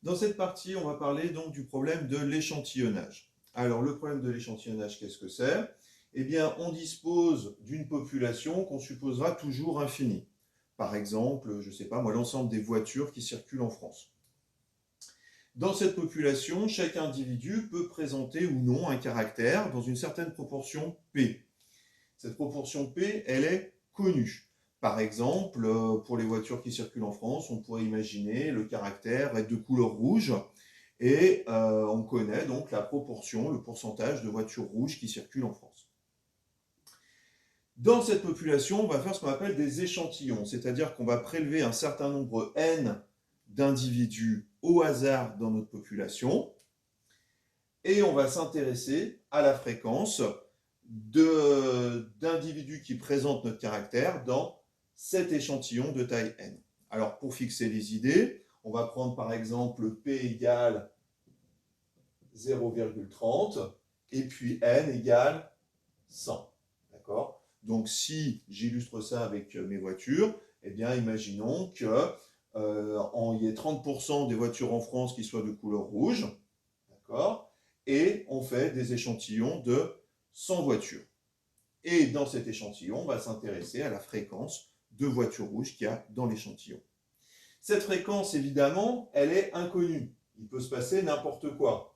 Dans cette partie, on va parler donc du problème de l'échantillonnage. Alors, le problème de l'échantillonnage, qu'est-ce que c'est? Eh bien, on dispose d'une population qu'on supposera toujours infinie. Par exemple, je ne sais pas moi, l'ensemble des voitures qui circulent en France. Dans cette population, chaque individu peut présenter ou non un caractère dans une certaine proportion P. Cette proportion P, elle est connue. Par exemple, pour les voitures qui circulent en France, on pourrait imaginer le caractère être de couleur rouge et on connaît donc la proportion, le pourcentage de voitures rouges qui circulent en France. Dans cette population, on va faire ce qu'on appelle des échantillons, c'est-à-dire qu'on va prélever un certain nombre N d'individus au hasard dans notre population et on va s'intéresser à la fréquence d'individus qui présentent notre caractère dans cet échantillon de taille n. Alors pour fixer les idées, on va prendre par exemple P égale 0,30 et puis n égale 100. D'accord? Donc si j'illustre ça avec mes voitures, eh bien imaginons qu'il y ait 30% des voitures en France qui soient de couleur rouge. D'accord? Et on fait des échantillons de 100 voitures. Et dans cet échantillon, on va s'intéresser à la fréquence de voitures rouges qu'il y a dans l'échantillon. Cette fréquence, évidemment, elle est inconnue. Il peut se passer n'importe quoi.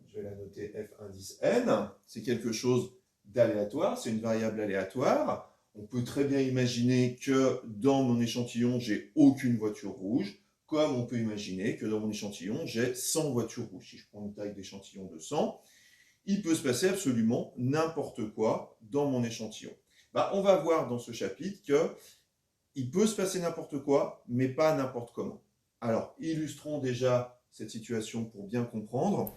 Je vais la noter F indice N. C'est quelque chose d'aléatoire, c'est une variable aléatoire. On peut très bien imaginer que dans mon échantillon, j'ai aucune voiture rouge, comme on peut imaginer que dans mon échantillon, j'ai 100 voitures rouges. Si je prends une taille d'échantillon de 100, il peut se passer absolument n'importe quoi dans mon échantillon. On va voir dans ce chapitre qu'il peut se passer n'importe quoi, mais pas n'importe comment. Alors, illustrons déjà cette situation pour bien comprendre.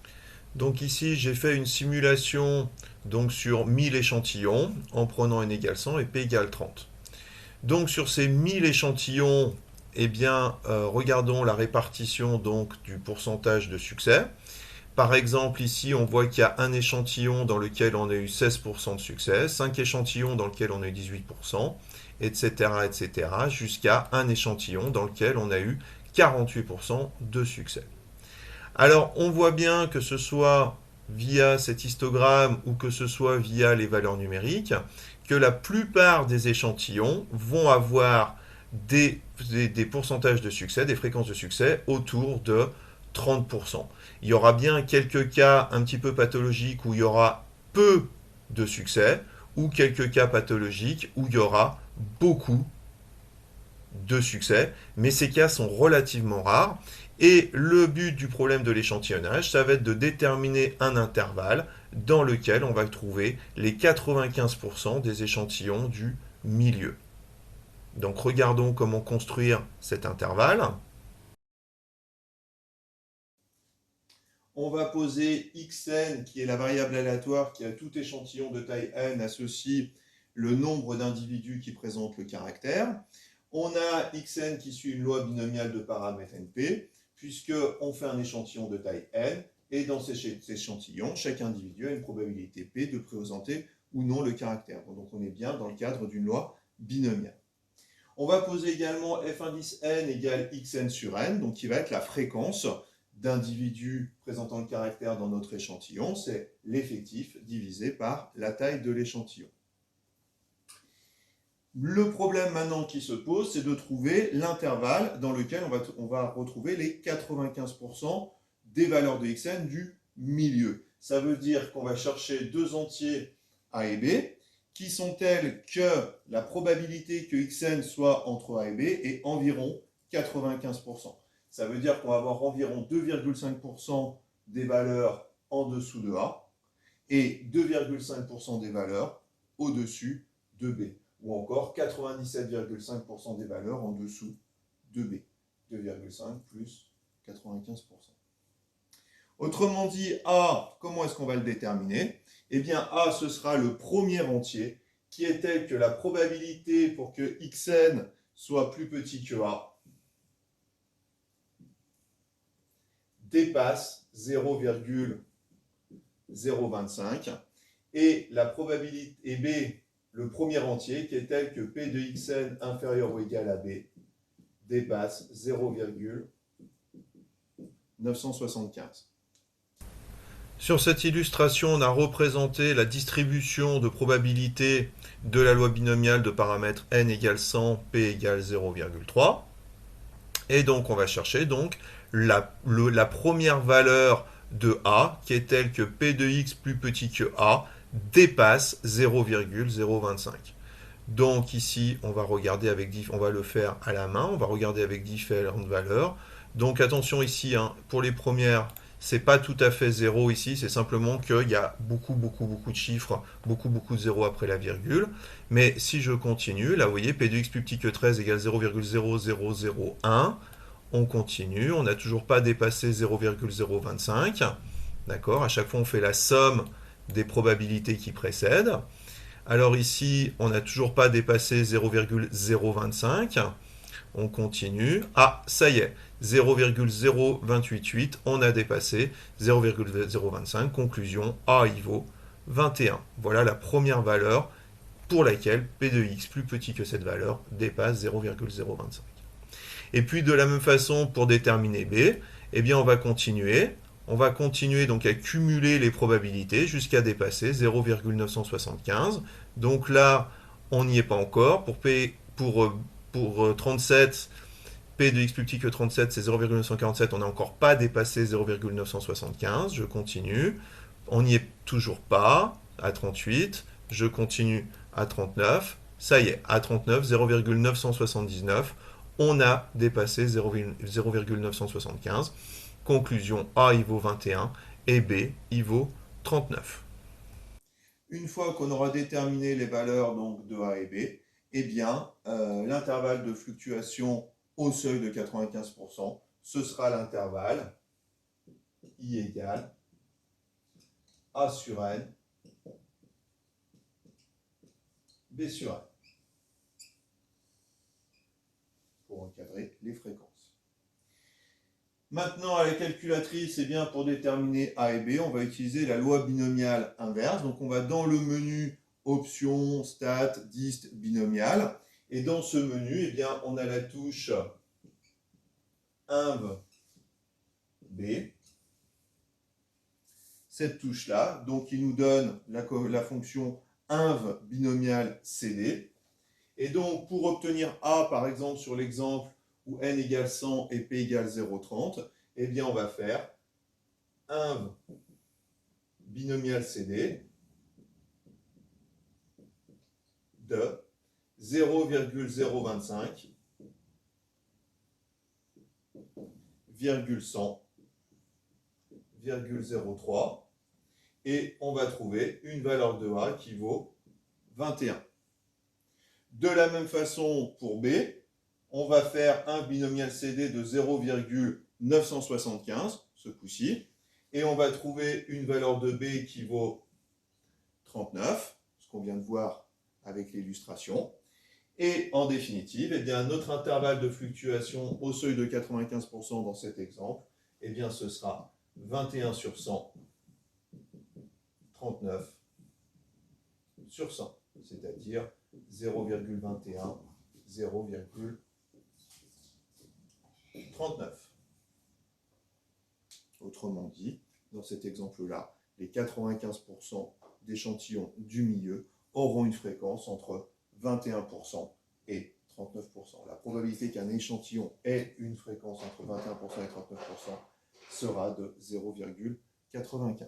Donc ici, j'ai fait une simulation donc sur 1000 échantillons en prenant n égale 100 et p égale 30. Donc sur ces 1000 échantillons, eh bien, regardons la répartition donc du pourcentage de succès. Par exemple, ici, on voit qu'il y a un échantillon dans lequel on a eu 16% de succès, 5 échantillons dans lequel on a eu 18%, etc., etc., jusqu'à un échantillon dans lequel on a eu 48% de succès. Alors, on voit bien que ce soit via cet histogramme ou que ce soit via les valeurs numériques, que la plupart des échantillons vont avoir des pourcentages de succès, des fréquences de succès autour de 30%. Il y aura bien quelques cas un petit peu pathologiques où il y aura peu de succès, ou quelques cas pathologiques où il y aura beaucoup de succès, mais ces cas sont relativement rares. Et le but du problème de l'échantillonnage, ça va être de déterminer un intervalle dans lequel on va trouver les 95% des échantillons du milieu. Donc regardons comment construire cet intervalle. On va poser xn, qui est la variable aléatoire qui a tout échantillon de taille n associe le nombre d'individus qui présentent le caractère. On a xn qui suit une loi binomiale de paramètres np, puisqu'on fait un échantillon de taille n, et dans cet échantillon, chaque individu a une probabilité p de présenter ou non le caractère. Donc on est bien dans le cadre d'une loi binomiale. On va poser également f indice n égale xn sur n, donc qui va être la fréquence d'individus présentant le caractère dans notre échantillon, c'est l'effectif divisé par la taille de l'échantillon. Le problème maintenant qui se pose, c'est de trouver l'intervalle dans lequel on va retrouver les 95% des valeurs de xn du milieu. Ça veut dire qu'on va chercher deux entiers a et b qui sont tels que la probabilité que xn soit entre a et b est environ 95%. Ça veut dire qu'on va avoir environ 2,5% des valeurs en dessous de A et 2,5% des valeurs au-dessus de B. Ou encore 97,5% des valeurs en dessous de B. 2,5 plus 95%. Autrement dit, A, comment est-ce qu'on va le déterminer? Eh bien, A, ce sera le premier entier qui est tel que la probabilité pour que xn soit plus petit que A dépasse 0,025 et la probabilité et B, le premier entier qui est tel que P de xn inférieur ou égal à B dépasse 0,975. Sur cette illustration, on a représenté la distribution de probabilité de la loi binomiale de paramètres n égale 100, p égale 0,3. Et donc, on va chercher donc la première valeur de a, qui est telle que p de x plus petit que a, dépasse 0,025. Donc ici, on va le faire à la main, on va regarder avec différentes valeurs. Donc attention ici, hein, pour les premières, c'est pas tout à fait 0 ici, c'est simplement qu'il y a beaucoup de chiffres, beaucoup de zéros après la virgule. Mais si je continue, là vous voyez, p de x plus petit que 13 égale 0,0001. On continue, on n'a toujours pas dépassé 0,025. D'accord, à chaque fois on fait la somme des probabilités qui précèdent. Alors ici, on n'a toujours pas dépassé 0,025. On continue. Ah, ça y est, 0,0288, on a dépassé 0,025. Conclusion, A il vaut 21. Voilà la première valeur pour laquelle P de x plus petit que cette valeur dépasse 0,025. Et puis de la même façon, pour déterminer B, eh bien on va continuer. On va continuer donc à cumuler les probabilités jusqu'à dépasser 0,975. Donc là, on n'y est pas encore. Pour 37, P de x plus petit que 37, c'est 0,947. On n'a encore pas dépassé 0,975. Je continue. On n'y est toujours pas à 38. Je continue à 39. Ça y est, à 39, 0,979. On a dépassé 0,975. Conclusion, A il vaut 21 et B il vaut 39. Une fois qu'on aura déterminé les valeurs donc, de A et B, eh bien, l'intervalle de fluctuation au seuil de 95%, ce sera l'intervalle I égale A sur N, B sur N, pour encadrer les fréquences. Maintenant, à la calculatrice, eh bien, pour déterminer A et B, on va utiliser la loi binomiale inverse. Donc, on va dans le menu Options, Stat, Dist, Binomial. Et dans ce menu, eh bien, on a la touche inv B. Cette touche-là, donc, qui nous donne la fonction inv binomial CD. Et donc, pour obtenir A, par exemple, sur l'exemple où n égale 100 et p égale 0,30, eh bien, on va faire inv binomial CD de 0,025, 100, 0,03, et on va trouver une valeur de A qui vaut 21. De la même façon pour B, on va faire un binomial CD de 0,975, ce coup-ci, et on va trouver une valeur de B qui vaut 39, ce qu'on vient de voir avec l'illustration. Et en définitive, eh bien, notre intervalle de fluctuation au seuil de 95% dans cet exemple, eh bien, ce sera 21 sur 100, 39 sur 100, c'est-à-dire 0,21, 0,39. Autrement dit, dans cet exemple-là, les 95% d'échantillons du milieu auront une fréquence entre 21% et 39%. La probabilité qu'un échantillon ait une fréquence entre 21% et 39% sera de 0,95.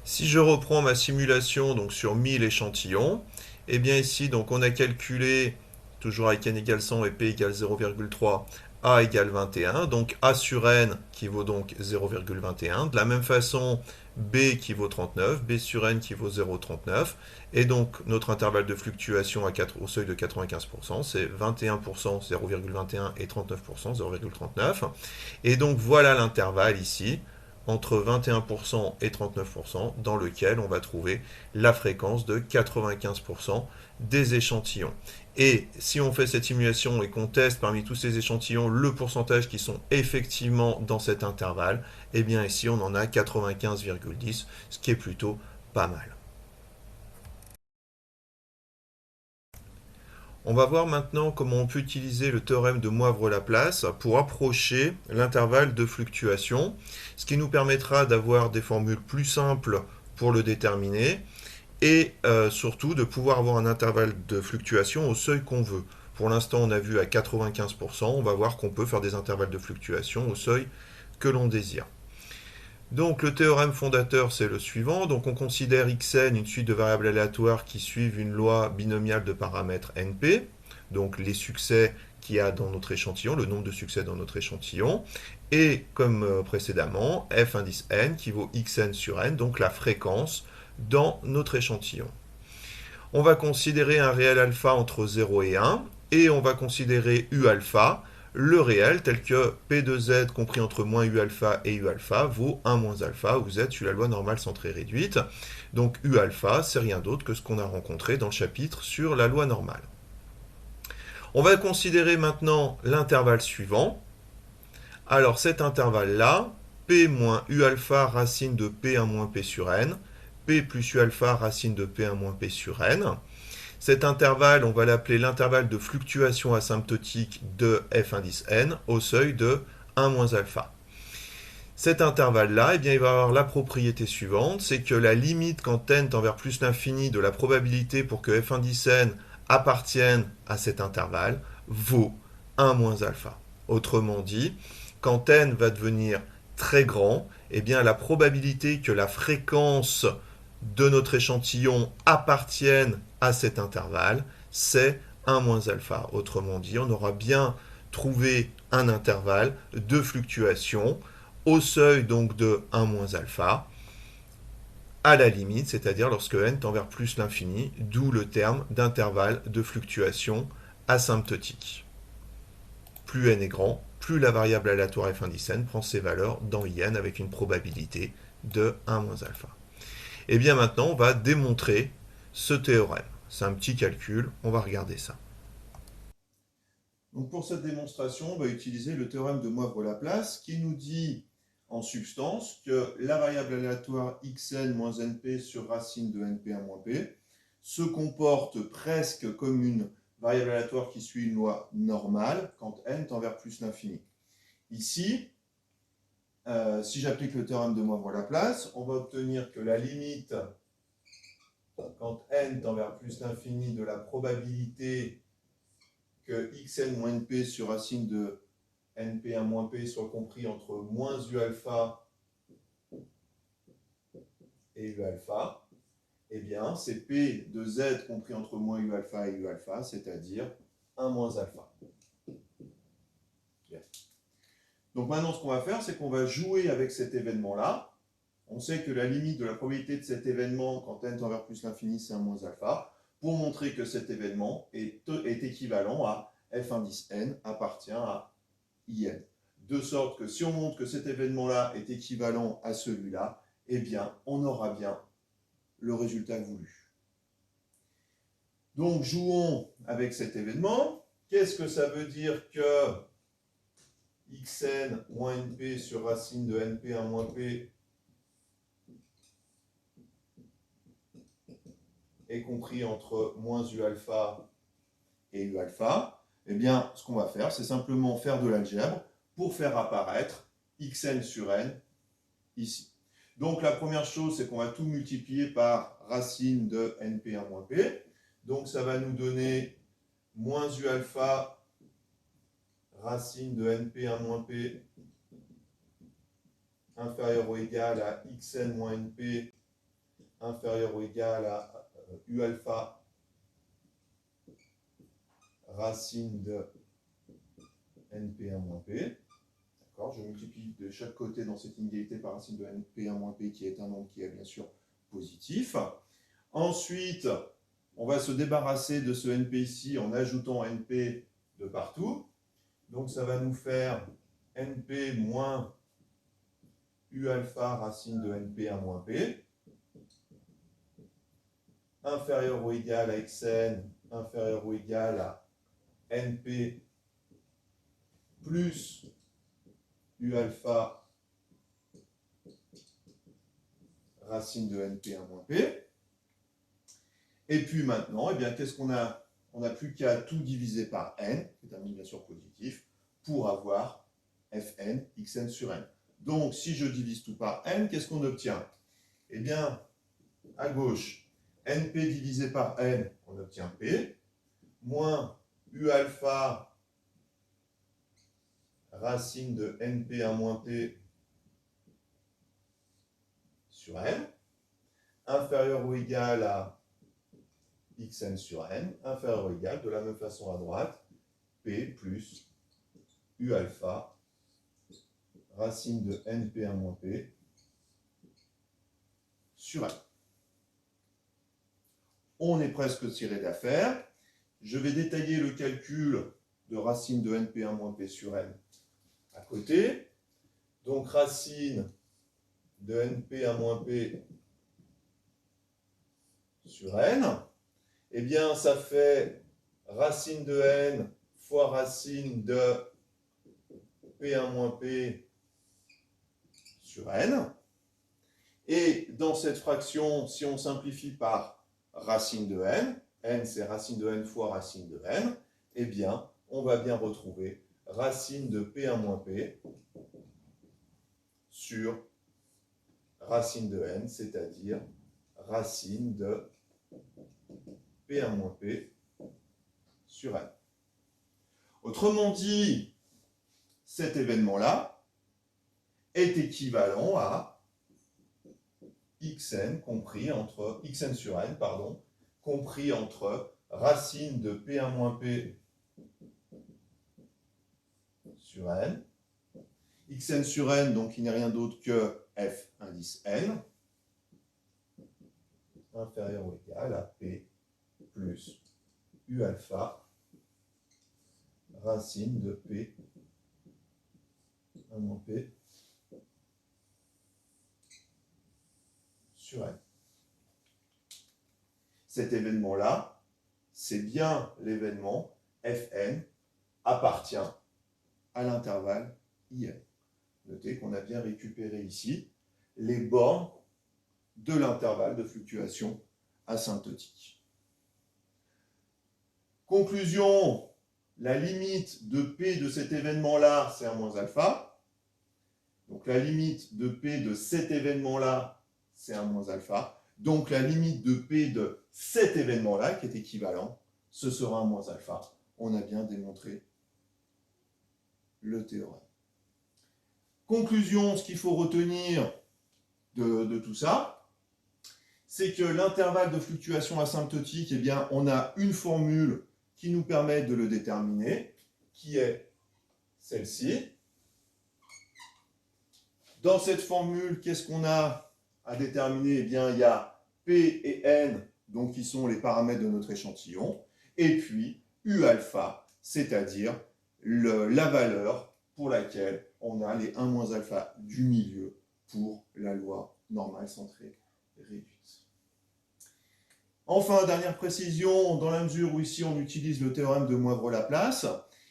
Si je reprends ma simulation donc sur 1000 échantillons, eh bien ici donc on a calculé, toujours avec n égale 100 et p égale 0,3, A égale 21, donc A sur N qui vaut donc 0,21. De la même façon, B qui vaut 39, B sur N qui vaut 0,39. Et donc notre intervalle de fluctuation au seuil de 95%, c'est 21%, 0,21 et 39%, 0,39. Et donc voilà l'intervalle ici, entre 21% et 39%, dans lequel on va trouver la fréquence de 95% des échantillons. Et si on fait cette simulation et qu'on teste parmi tous ces échantillons le pourcentage qui sont effectivement dans cet intervalle, eh bien ici on en a 95,10, ce qui est plutôt pas mal. On va voir maintenant comment on peut utiliser le théorème de Moivre-Laplace pour approcher l'intervalle de fluctuation, ce qui nous permettra d'avoir des formules plus simples pour le déterminer et surtout de pouvoir avoir un intervalle de fluctuation au seuil qu'on veut. Pour l'instant, on a vu à 95%, on va voir qu'on peut faire des intervalles de fluctuation au seuil que l'on désire. Donc le théorème fondateur, c'est le suivant. Donc on considère xn une suite de variables aléatoires qui suivent une loi binomiale de paramètres np, donc les succès qu'il y a dans notre échantillon, le nombre de succès dans notre échantillon, et comme précédemment, f indice n qui vaut xn sur n, donc la fréquence dans notre échantillon. On va considérer un réel alpha entre 0 et 1, et on va considérer u alpha, le réel tel que P de Z compris entre moins U alpha et U alpha vaut 1 moins alpha, où Z suit la loi normale centrée réduite. Donc U alpha, c'est rien d'autre que ce qu'on a rencontré dans le chapitre sur la loi normale. On va considérer maintenant l'intervalle suivant. Alors cet intervalle-là, P moins U alpha racine de P1 moins P sur N, P plus U alpha racine de P1 moins P sur N. Cet intervalle, on va l'appeler l'intervalle de fluctuation asymptotique de f indice n au seuil de 1 moins alpha. Cet intervalle-là, eh bien, il va avoir la propriété suivante, c'est que la limite quand n tend vers plus l'infini de la probabilité pour que f indice n appartienne à cet intervalle vaut 1 moins alpha. Autrement dit, quand n va devenir très grand, eh bien, la probabilité que la fréquence de notre échantillon appartiennent à cet intervalle, c'est 1 moins alpha. Autrement dit, on aura bien trouvé un intervalle de fluctuation au seuil donc de 1 moins alpha, à la limite, c'est-à-dire lorsque n tend vers plus l'infini, d'où le terme d'intervalle de fluctuation asymptotique. Plus n est grand, plus la variable aléatoire f indice n prend ses valeurs dans in avec une probabilité de 1 moins alpha. Et bien maintenant, on va démontrer ce théorème. C'est un petit calcul, on va regarder ça. Donc pour cette démonstration, on va utiliser le théorème de Moivre-Laplace qui nous dit en substance que la variable aléatoire xn moins np sur racine de np1 moins p se comporte presque comme une variable aléatoire qui suit une loi normale quand n tend vers plus l'infini. Ici, si j'applique le théorème de Moivre-Laplace, on va obtenir que la limite, quand n tend vers plus l'infini, de la probabilité que xn moins np sur racine de np1 moins p soit compris entre moins u alpha et u alpha, eh bien, c'est p de z compris entre moins u alpha et u alpha, c'est-à-dire 1 moins alpha. Bien. Donc maintenant, ce qu'on va faire, c'est qu'on va jouer avec cet événement-là. On sait que la limite de la probabilité de cet événement, quand n tend vers plus l'infini, c'est 1 moins alpha, pour montrer que cet événement est équivalent à f indice n appartient à in. De sorte que si on montre que cet événement-là est équivalent à celui-là, eh bien, on aura bien le résultat voulu. Donc, jouons avec cet événement. Qu'est-ce que ça veut dire que xn moins np sur racine de np1 moins p est compris entre moins u alpha et u alpha? Eh bien, ce qu'on va faire, c'est simplement faire de l'algèbre pour faire apparaître xn sur n ici. Donc, la première chose, c'est qu'on va tout multiplier par racine de np1 moins p. Donc, ça va nous donner moins u alpha racine de np1 moins p inférieur ou égal à xn moins np inférieur ou égal à u alpha racine de np1 moins p. Je multiplie de chaque côté dans cette inégalité par racine de np1 moins p qui est un nombre qui est bien sûr positif. Ensuite, on va se débarrasser de ce np ici en ajoutant np de partout. Donc ça va nous faire np moins u alpha racine de np1 moins p inférieur ou égal à xn inférieur ou égal à np plus u alpha racine de np1 moins p. Et puis maintenant, eh bien, qu'est-ce qu'on a? on n'a plus qu'à tout diviser par n, qui est un bien sûr positif, pour avoir Fn, Xn sur n. Donc, si je divise tout par n, qu'est-ce qu'on obtient? Eh bien, à gauche, Np divisé par n, on obtient P, moins U alpha racine de Np1 moins P sur n, inférieur ou égal à Xn sur n, inférieur ou égal, de la même façon à droite, P plus U alpha racine de Np1 moins P sur n. On est presque tiré d'affaire. Je vais détailler le calcul de racine de Np1 moins P sur n à côté. Donc racine de Np1 moins P sur n, eh bien ça fait racine de n fois racine de P1 moins P sur n. Et dans cette fraction, si on simplifie par racine de n c'est racine de n fois racine de n, eh bien on va bien retrouver racine de P1 moins P sur racine de n, c'est-à-dire racine de P1 moins P sur n. Autrement dit, cet événement-là est équivalent à Xn compris entre Xn sur n, pardon, compris entre racine de P1 moins P sur n. Xn sur n, donc il n'est rien d'autre que f indice n, inférieur ou égal à P plus U alpha racine de P 1 moins P sur n. Cet événement-là, c'est bien l'événement Fn appartient à l'intervalle In. Notez qu'on a bien récupéré ici les bornes de l'intervalle de fluctuation asymptotique. Conclusion, la limite de P de cet événement-là, c'est 1 moins alpha. Donc la limite de P de cet événement-là, c'est 1 moins alpha. Donc la limite de P de cet événement-là, qui est équivalent, ce sera 1 moins alpha. On a bien démontré le théorème. Conclusion, ce qu'il faut retenir de tout ça, c'est que l'intervalle de fluctuation asymptotique, eh bien, on a une formule qui nous permet de le déterminer, qui est celle-ci. Dans cette formule, qu'est-ce qu'on a à déterminer? Eh bien, il y a P et N, donc qui sont les paramètres de notre échantillon, et puis U alpha, c'est-à-dire la valeur pour laquelle on a les 1 moins alpha du milieu pour la loi normale centrée réduite. Enfin, dernière précision, dans la mesure où ici on utilise le théorème de Moivre-Laplace,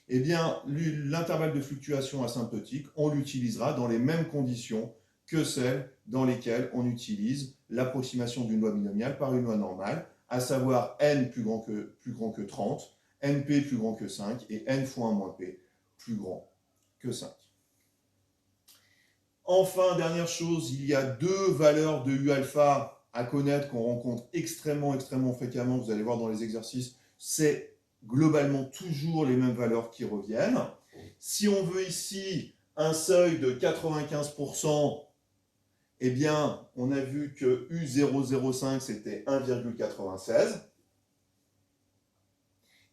eh bien, l'intervalle de fluctuation asymptotique, on l'utilisera dans les mêmes conditions que celles dans lesquelles on utilise l'approximation d'une loi binomiale par une loi normale, à savoir n plus grand que 30, np plus grand que 5 et n fois 1 moins p plus grand que 5. Enfin, dernière chose, il y a deux valeurs de U alpha à connaître qu'on rencontre extrêmement fréquemment. Vous allez voir dans les exercices, c'est globalement toujours les mêmes valeurs qui reviennent. Si on veut ici un seuil de 95%, eh bien, on a vu que U005, c'était 1,96.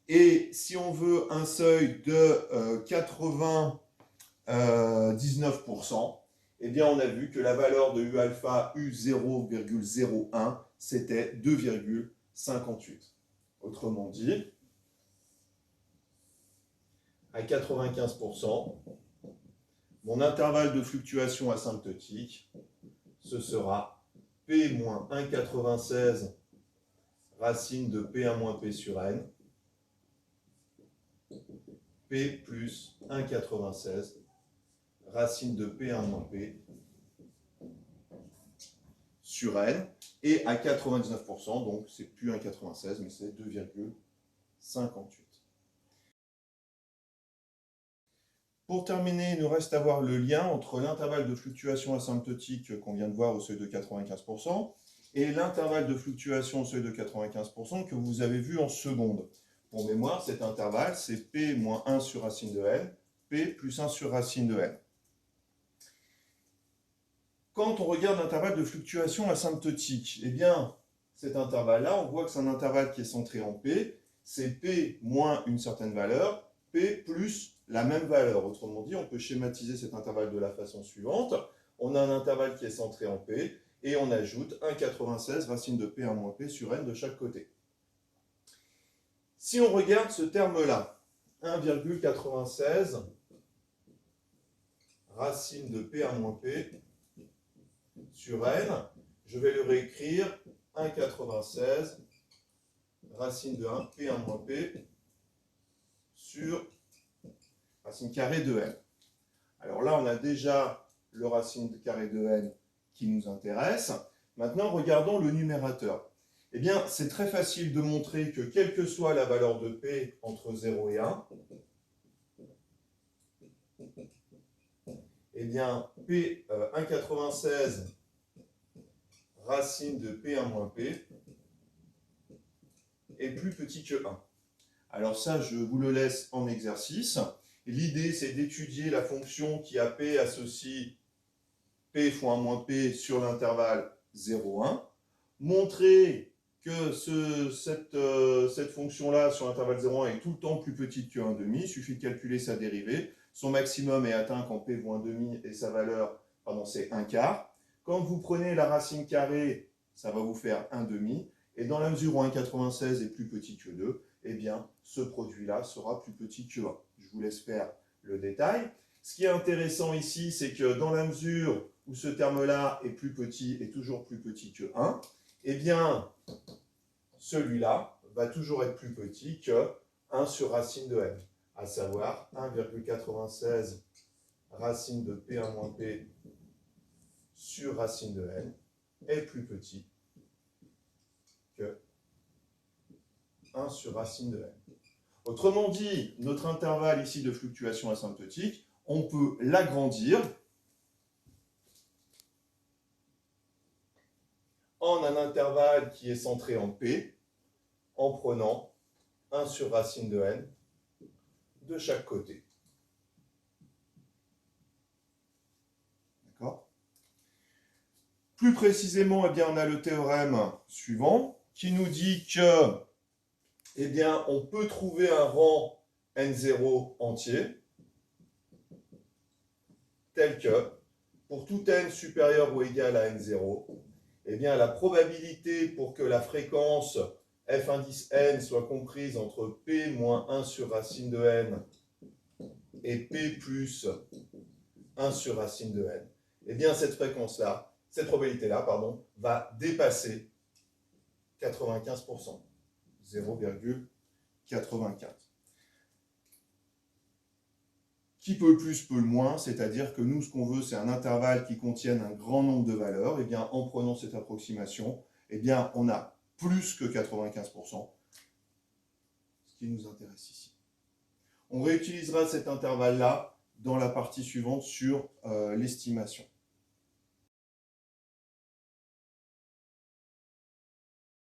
Et si on veut un seuil de 99%, eh bien, on a vu que la valeur de U alpha U0,01, c'était 2,58. Autrement dit, à 95%, mon intervalle de fluctuation asymptotique, ce sera P moins 1,96 racine de P1 moins P sur N, P plus 1,96 racine de P1 moins P sur N, et à 99%, donc c'est plus 1,96, mais c'est 2,58. 58. Pour terminer, il nous reste à voir le lien entre l'intervalle de fluctuation asymptotique qu'on vient de voir au seuil de 95% et l'intervalle de fluctuation au seuil de 95% que vous avez vu en seconde. Pour mémoire, cet intervalle, c'est P moins 1 sur racine de n, P plus 1 sur racine de n. Quand on regarde l'intervalle de fluctuation asymptotique, eh bien, cet intervalle-là, on voit que c'est un intervalle qui est centré en P, c'est P moins une certaine valeur, P plus la même valeur. Autrement dit, on peut schématiser cet intervalle de la façon suivante. On a un intervalle qui est centré en P, et on ajoute 1,96 racine de P1 moins P sur n de chaque côté. Si on regarde ce terme-là, 1,96 racine de P1 moins P sur n, je vais le réécrire 1,96 racine de 1 P1 moins P sur racine carrée de n. Alors là, on a déjà le racine carrée de n qui nous intéresse. Maintenant, regardons le numérateur. Eh bien, c'est très facile de montrer que quelle que soit la valeur de P entre 0 et 1, eh bien, P 1,96 racine de P1 moins P est plus petit que 1. Alors ça, je vous le laisse en exercice. L'idée, c'est d'étudier la fonction qui a P associe P fois 1 moins P sur l'intervalle 0,1. Montrer que cette fonction-là sur l'intervalle 0,1 est tout le temps plus petite que 1,5. Il suffit de calculer sa dérivée. Son maximum est atteint quand P vaut 1,5 et sa valeur, c'est 1/4. Quand vous prenez la racine carrée, ça va vous faire 1,5. Et dans la mesure où 1,96 est plus petit que 2, eh bien, ce produit-là sera plus petit que 1. Je vous laisse faire le détail. Ce qui est intéressant ici, c'est que dans la mesure où ce terme-là est plus petit et toujours plus petit que 1, eh bien, celui-là va toujours être plus petit que 1 sur racine de n, à savoir 1,96 racine de P1 moins P sur racine de n est plus petit que 1 sur racine de n. Autrement dit, notre intervalle ici de fluctuation asymptotique, on peut l'agrandir en un intervalle qui est centré en P, en prenant 1 sur racine de n de chaque côté. D'accord ? Plus précisément, eh bien, on a le théorème suivant qui nous dit que eh bien, on peut trouver un rang n0 entier tel que, pour tout n supérieur ou égal à n0, eh bien, la probabilité pour que la fréquence f indice n soit comprise entre p moins 1 sur racine de n et p plus 1 sur racine de n, eh bien, cette probabilité-là, va dépasser 95%. 0,95. Qui peut le plus, peut le moins, c'est-à-dire que nous, ce qu'on veut, c'est un intervalle qui contienne un grand nombre de valeurs. Et bien, en prenant cette approximation, eh bien, on a plus que 95%, ce qui nous intéresse ici. On réutilisera cet intervalle-là dans la partie suivante sur l'estimation.